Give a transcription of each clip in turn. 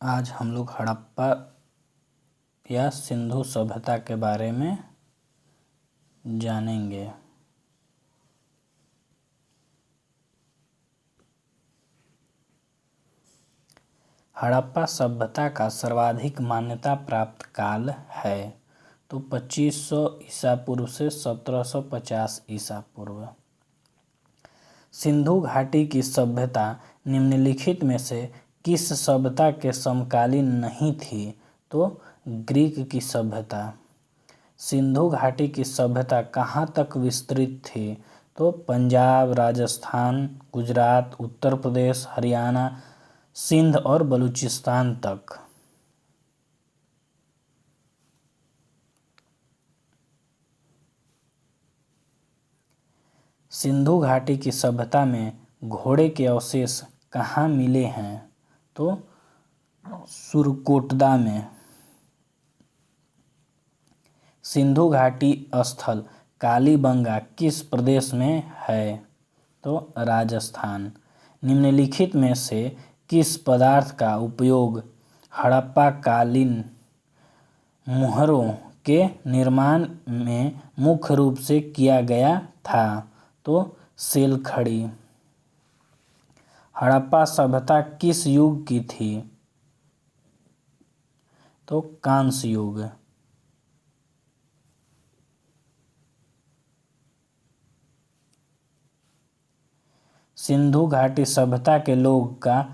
आज हम लोग हड़प्पा या सिंधु सभ्यता के बारे में जानेंगे। हड़प्पा सभ्यता का सर्वाधिक मान्यता प्राप्त काल है तो 2500 ईसा पूर्व से 1750 ईसा पूर्व। सिंधु घाटी की सभ्यता निम्नलिखित में से किस सभ्यता के समकालीन नहीं थी? तो ग्रीक की सभ्यता। सिंधु घाटी की सभ्यता कहाँ तक विस्तृत थी? तो पंजाब, राजस्थान, गुजरात, उत्तर प्रदेश, हरियाणा, सिंध और बलूचिस्तान तक। सिंधु घाटी की सभ्यता में घोड़े के अवशेष कहाँ मिले हैं? तो सुरकोटदा में। सिंधु घाटी स्थल कालीबंगा किस प्रदेश में है? तो राजस्थान। निम्नलिखित में से किस पदार्थ का उपयोग हड़प्पा कालीन मुहरों के निर्माण में मुख्य रूप से किया गया था? तो सेलखड़ी। हड़प्पा सभ्यता किस युग की थी? तो कांस्य युग। सिंधु घाटी सभ्यता के लोग का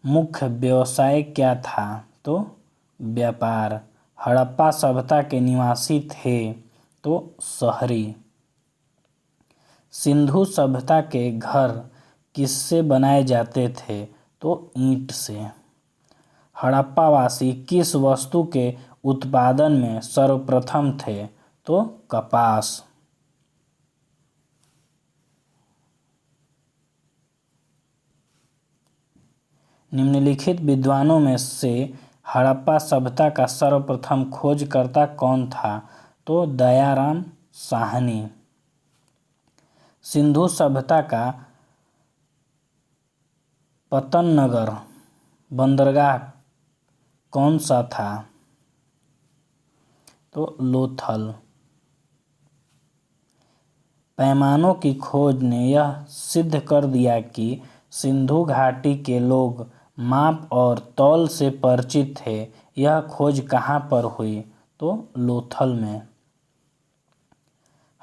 मुख्य व्यवसाय क्या था? तो व्यापार। हड़प्पा सभ्यता के निवासी थे तो शहरी। सिंधु सभ्यता के घर किससे बनाए जाते थे? तो ईंट से। हड़प्पावासी किस वस्तु के उत्पादन में सर्वप्रथम थे? तो कपास। निम्नलिखित विद्वानों में से हड़प्पा सभ्यता का सर्वप्रथम खोजकर्ता कौन था? तो दयाराम साहनी। सिंधु सभ्यता का पतनगर बंदरगाह कौन सा था? तो लोथल। पैमानों की खोज ने यह सिद्ध कर दिया कि सिंधु घाटी के लोग माप और तौल से परिचित थे। यह खोज कहाँ पर हुई? तो लोथल में।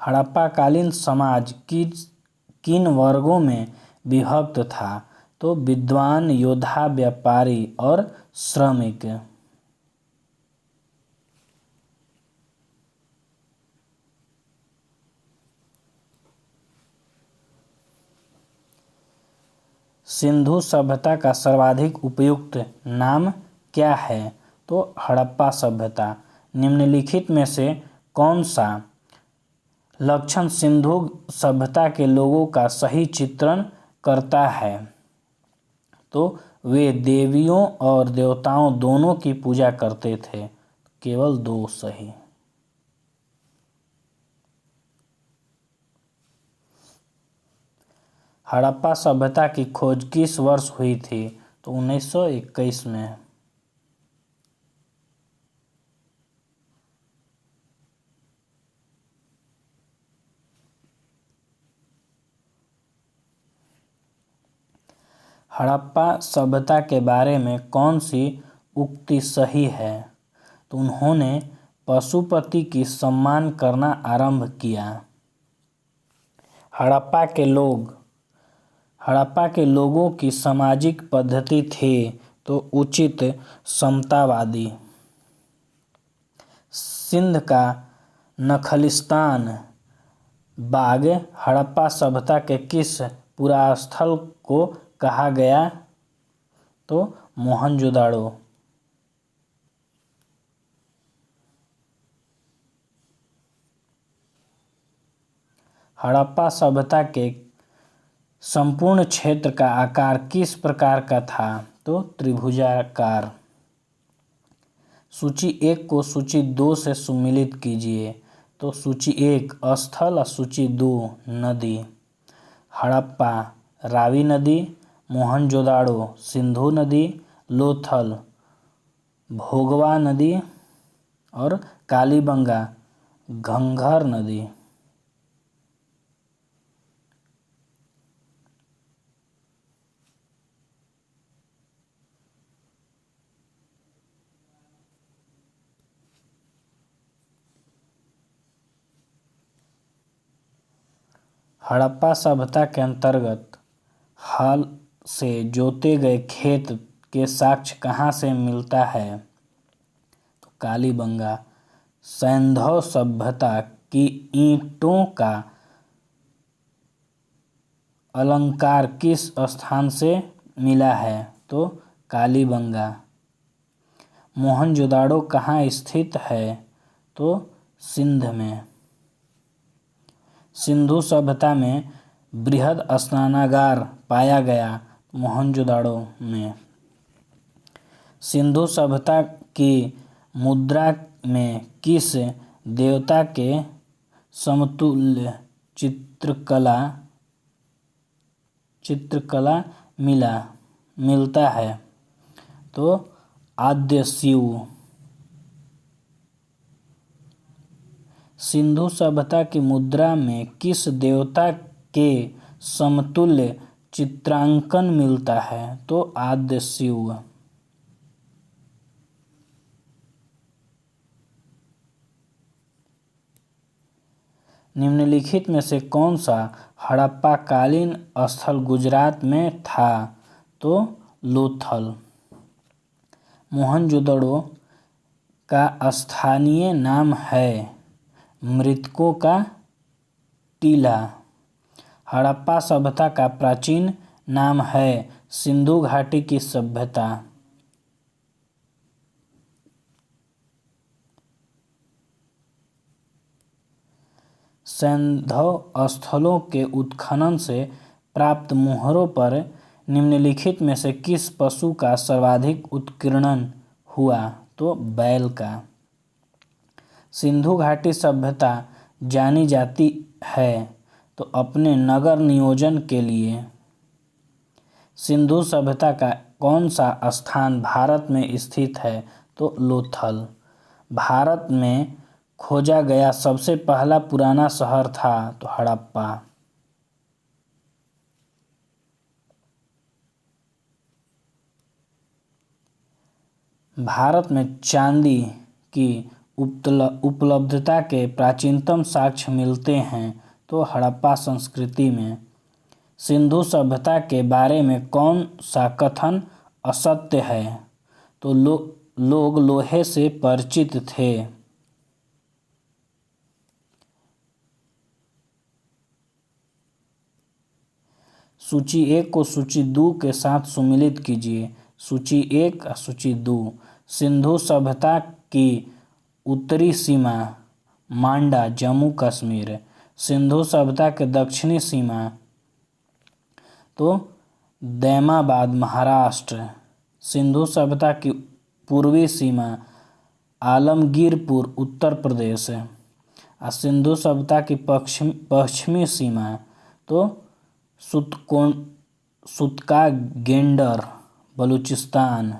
हड़प्पाकालीन समाज किन वर्गों में विभक्त था? तो विद्वान, योद्धा, व्यापारी और श्रमिक। सिंधु सभ्यता का सर्वाधिक उपयुक्त नाम क्या है? तो हड़प्पा सभ्यता। निम्नलिखित में से कौन सा लक्षण सिंधु सभ्यता के लोगों का सही चित्रण करता है? तो वे देवियों और देवताओं दोनों की पूजा करते थे। केवल दो सही। हड़प्पा सभ्यता की खोज किस वर्ष हुई थी? तो 1921 में। हड़प्पा सभ्यता के बारे में कौन सी उक्ति सही है? तो उन्होंने पशुपति की सम्मान करना आरंभ किया। हड़प्पा के लोगों की सामाजिक पद्धति थी तो उचित समतावादी। सिंध का नखलिस्तान बाग हड़प्पा सभ्यता के किस पुरास्थल को कहा गया? तो मोहनजोदाड़ो। हड़प्पा सभ्यता के संपूर्ण क्षेत्र का आकार किस प्रकार का था? तो त्रिभुजाकार। सूची 1 को सूची 2 से सम्मिलित कीजिए। तो सूची 1 स्थल और सूची 2 नदी। हड़प्पा रावी नदी, मोहनजोदाड़ो सिंधु नदी, लोथल भोगवा नदी और कालीबंगा घंघर नदी। हड़प्पा सभ्यता के अंतर्गत हल से जोते गए खेत के साक्ष्य कहाँ से मिलता है? तो कालीबंगा। सैंधव सभ्यता की ईंटों का अलंकार किस स्थान से मिला है? तो कालीबंगा। मोहनजोदाड़ो कहाँ स्थित है? तो सिंध में। सिंधु सभ्यता में बृहद स्नानागार पाया गया मोहनजोदाड़ो में। सिंधु सभ्यता की मुद्रा में किस देवता के समतुल्य चित्रकला मिलता है? तो आद्य शिव। सिंधु सभ्यता की मुद्रा में किस देवता के समतुल्य चित्रांकन मिलता है? तो आद्य शिव। निम्नलिखित में से कौन सा हड़प्पा कालीन स्थल गुजरात में था? तो लोथल। मोहनजोदड़ो का स्थानीय नाम है मृतकों का टीला। हड़प्पा सभ्यता का प्राचीन नाम है सिंधु घाटी की सभ्यता। सैंधव स्थलों के उत्खनन से प्राप्त मोहरों पर निम्नलिखित में से किस पशु का सर्वाधिक उत्कीर्णन हुआ? तो बैल का। सिंधु घाटी सभ्यता जानी जाती है तो अपने नगर नियोजन के लिए। सिंधु सभ्यता का कौन सा स्थान भारत में स्थित है? तो लोथल। भारत में खोजा गया सबसे पहला पुराना शहर था तो हड़प्पा। भारत में चांदी की उपलब्धता के प्राचीनतम साक्ष्य मिलते हैं तो हड़प्पा संस्कृति में। सिंधु सभ्यता के बारे में कौन सा कथन असत्य है? तो लोग लोहे से परिचित थे। सूची 1 को सूची 2 के साथ सुमिलित कीजिए। सूची 1 और सूची 2। सिंधु सभ्यता की उत्तरी सीमा मांडा जम्मू कश्मीर। सिंधु सभ्यता के दक्षिणी सीमा तो दैमाबाद महाराष्ट्र। सिंधु सभ्यता की पूर्वी सीमा आलमगीरपुर उत्तर प्रदेश। और सिंधु सभ्यता की पश्चिमी सीमा तो सुतका गेंडर बलूचिस्तान।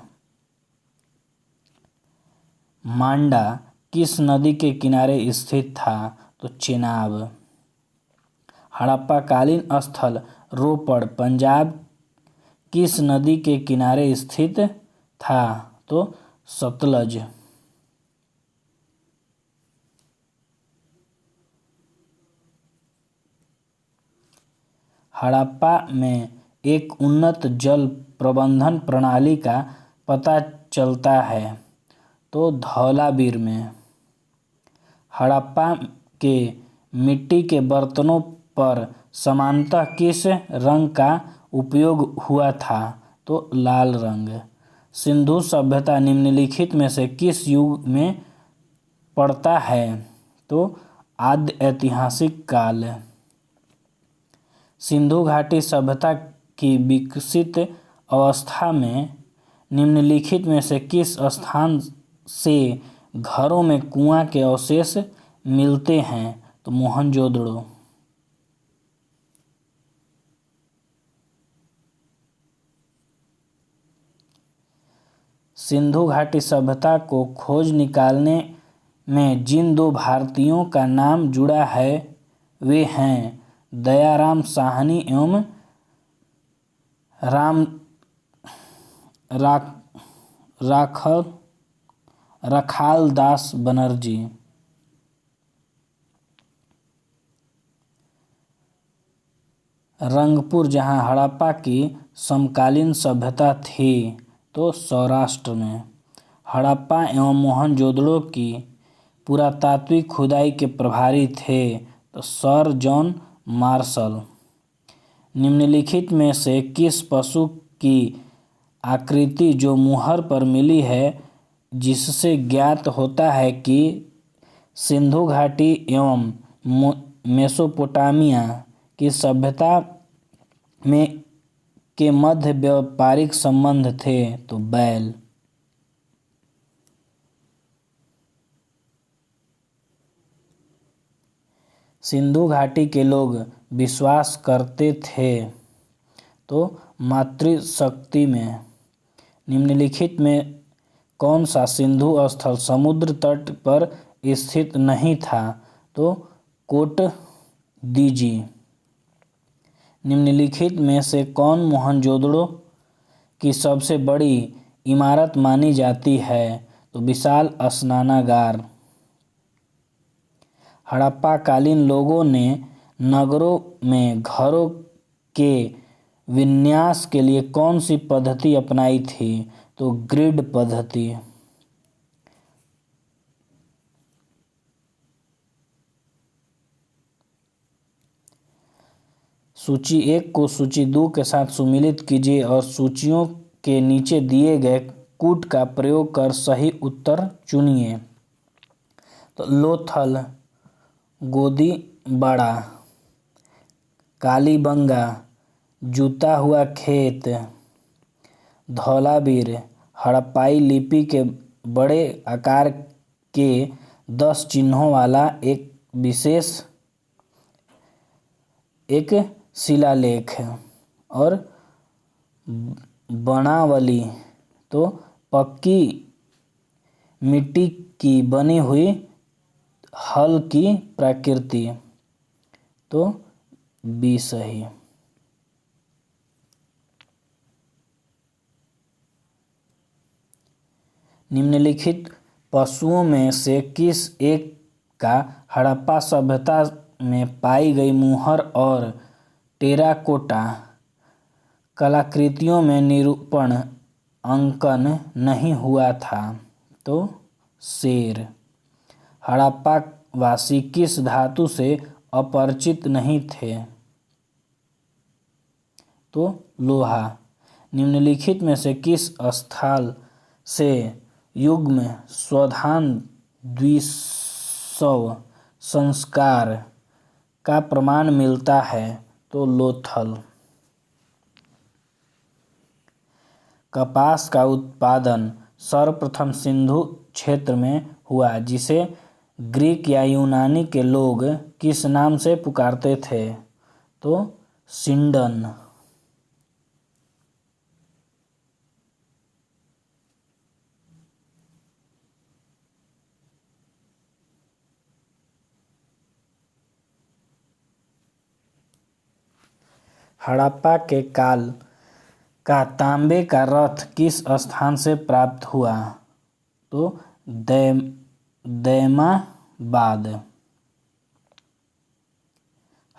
मांडा किस नदी के किनारे स्थित था? तो चेनाब। हड़प्पा कालीन स्थल रोपड़ पंजाब किस नदी के किनारे स्थित था? तो सतलज। हड़प्पा में एक उन्नत जल प्रबंधन प्रणाली का पता चलता है तो धौलावीर में। हड़प्पा के मिट्टी के बर्तनों पर सामान्यतः किस रंग का उपयोग हुआ था? तो लाल रंग। सिंधु सभ्यता निम्नलिखित में से किस युग में पड़ता है? तो आद्य ऐतिहासिक काल। सिंधु घाटी सभ्यता की विकसित अवस्था में निम्नलिखित में से किस स्थान से घरों में कुआं के अवशेष मिलते हैं? तो मोहनजोदड़ो। सिंधु घाटी सभ्यता को खोज निकालने में जिन दो भारतीयों का नाम जुड़ा है वे हैं दयाराम साहनी एवं राम रखालदास बनर्जी। रंगपुर जहां हड़प्पा की समकालीन सभ्यता थी तो सौराष्ट्र में हड़प्पा एवं मोहनजोदड़ो की पुरातात्विक खुदाई के प्रभारी थे तो सर जॉन मार्शल। निम्नलिखित में से किस पशु की आकृति जो मुहर पर मिली है जिससे ज्ञात होता है कि सिंधु घाटी एवं मेसोपोटामिया की सभ्यता में के मध्य व्यापारिक संबंध थे तो बैल। सिंधु घाटी के लोग विश्वास करते थे तो मातृशक्ति में। निम्नलिखित में कौन सा सिंधु स्थल समुद्र तट पर स्थित नहीं था तो कोटदीजी। निम्नलिखित में से कौन मोहनजोदड़ो की सबसे बड़ी इमारत मानी जाती है तो विशाल स्नानागार। हड़प्पा कालीन लोगों ने नगरों में घरों के विन्यास के लिए कौन सी पद्धति अपनाई थी तो ग्रिड पद्धति। सूची 1 को सूची 2 के साथ सुमिलित कीजिए और सूचियों के नीचे दिए गए कूट का प्रयोग कर सही उत्तर चुनिए। तो लोथल, गोदीबाड़ा, कालीबंगा, जूता हुआ खेत, धौलावीर हड़प्पाई लिपि के बड़े आकार के 10 चिन्हों वाला एक शिलालेख और बनावली तो पक्की मिट्टी की बनी हुई हल की प्रकृति तो बी सही। निम्नलिखित पशुओं में से किस एक का हड़प्पा सभ्यता में पाई गई मुहर और टेराकोटा कलाकृतियों में निरूपण अंकन नहीं हुआ था तो शेर। हड़प्पा वासी किस धातु से अपरिचित नहीं थे तो लोहा। निम्नलिखित में से किस स्थल से युग्म स्वधान द्विशव संस्कार का प्रमाण मिलता है तो लोथल। कपास का उत्पादन सर्वप्रथम सिंधु क्षेत्र में हुआ जिसे ग्रीक या यूनानी के लोग किस नाम से पुकारते थे तो सिंडन। हड़प्पा के काल का तांबे का रथ किस स्थान से प्राप्त हुआ तो दैमाबाद।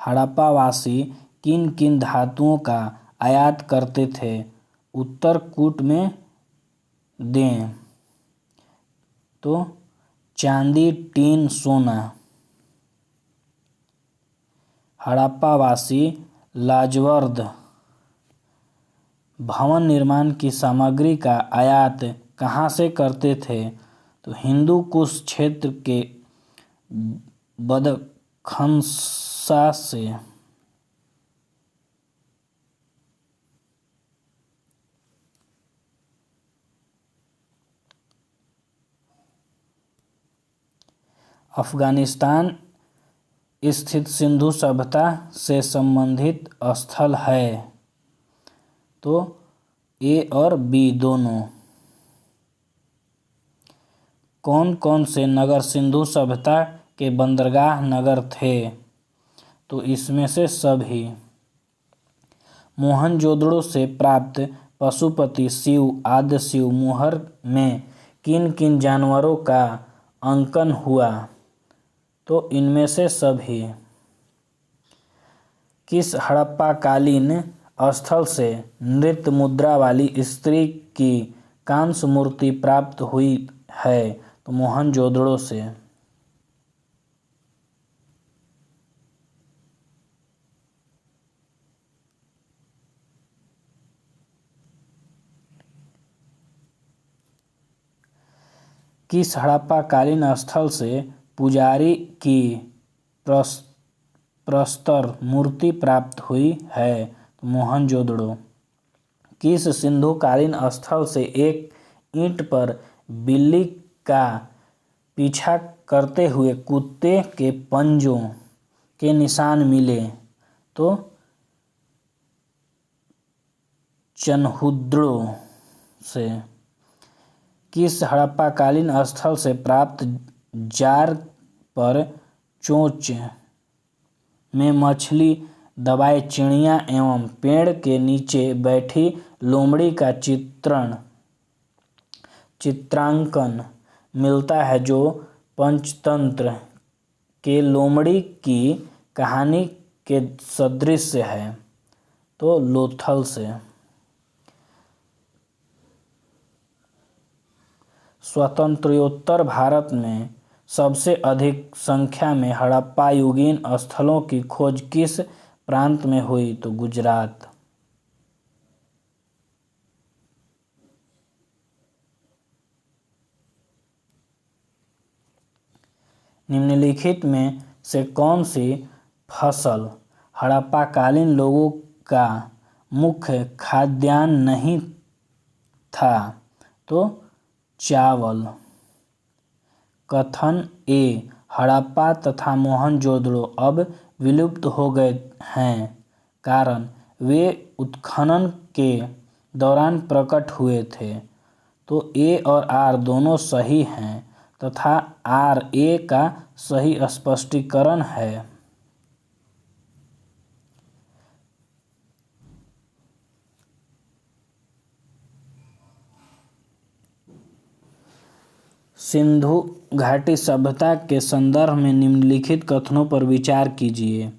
हड़प्पावासी किन किन धातुओं का आयात करते थे उत्तर कूट में दें तो चांदी, टीन, सोना। हड़प्पावासी लाजवर्द भवन निर्माण की सामग्री का आयात कहाँ से करते थे तो हिंदू कुश क्षेत्र के बदख्शां से। अफगानिस्तान स्थित सिंधु सभ्यता से संबंधित स्थल है तो ए और बी दोनों। कौन कौन से नगर सिंधु सभ्यता के बंदरगाह नगर थे? तो इसमें से सभी। मोहनजोदड़ो से प्राप्त पशुपति, शिव, आद्य शिव मोहर में किन किन जानवरों का अंकन हुआ? तो इनमें से सभी। किस हड़प्पाकालीन स्थल से नृत्य मुद्रा वाली स्त्री की कांस्य मूर्ति प्राप्त हुई है? तो मोहनजोदड़ो से। किस हड़प्पाकालीन स्थल से पुजारी की प्रस्तर मूर्ति प्राप्त हुई है? तो मोहनजोदड़ो। किस सिंधुकालीन स्थल से एक ईंट पर बिल्ली का पीछा करते हुए कुत्ते के पंजों के निशान मिले? तो चनहुद्रो से। किस हड़प्पाकालीन स्थल से प्राप्त जार पर चोंच में मछली दबाए चिड़िया एवं पेड़ के नीचे बैठी लोमड़ी का चित्रांकन मिलता है, जो पंचतंत्र के लोमड़ी की कहानी के सदृश है? तो लोथल से। स्वतंत्रोत्तर भारत में सबसे अधिक संख्या में हड़प्पा युगीन स्थलों की खोज किस प्रांत में हुई? तो गुजरात। निम्नलिखित में से कौन सी फसल हड़प्पाकालीन लोगों का मुख्य खाद्यान्न नहीं था? तो चावल। कथन ए, हड़प्पा तथा मोहनजोदड़ो अब विलुप्त हो गए हैं, कारण वे उत्खनन के दौरान प्रकट हुए थे। तो ए और आर दोनों सही हैं तथा आर ए का सही स्पष्टीकरण है। सिंधु घाटी सभ्यता के संदर्भ में निम्नलिखित कथनों पर विचार कीजिए।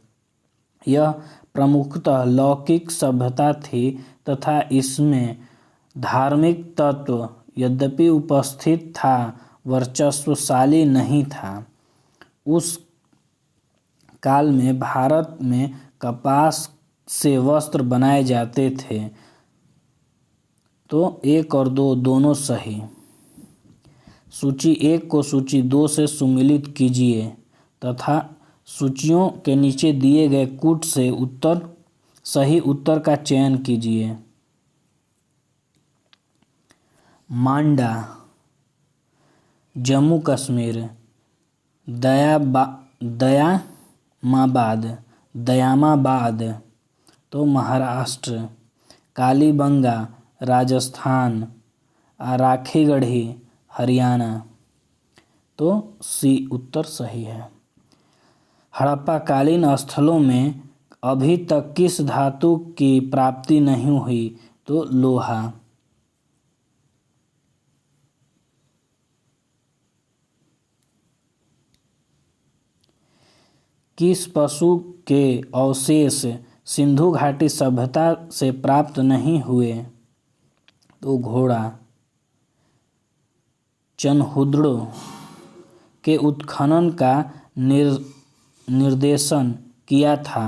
यह प्रमुखतः लौकिक सभ्यता थी तथा इसमें धार्मिक तत्व यद्यपि उपस्थित था, वर्चस्वशाली नहीं था। उस काल में भारत में कपास से वस्त्र बनाए जाते थे। तो 1 और 2 दोनों सही। सूची 1 को सूची 2 से सुमिलित कीजिए तथा सूचियों के नीचे दिए गए कूट से सही उत्तर का चयन कीजिए। मांडा, जम्मू कश्मीर। दयामाबाद तो महाराष्ट्र। कालीबंगा राजस्थान। राखीगढ़ी हरियाणा। तो सी उत्तर सही है। हड़प्पाकालीन स्थलों में अभी तक किस धातु की प्राप्ति नहीं हुई? तो लोहा। किस पशु के अवशेष सिंधु घाटी सभ्यता से प्राप्त नहीं हुए? तो घोड़ा। चनहुद्रो के उत्खनन का निर्देशन किया था?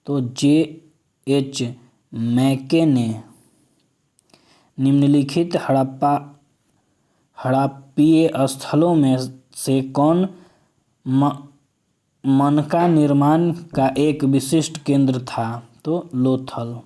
तो J.H. मैके ने। निम्नलिखित हड़प्पीय स्थलों में से कौन मनका निर्माण का एक विशिष्ट केंद्र था? तो लोथल।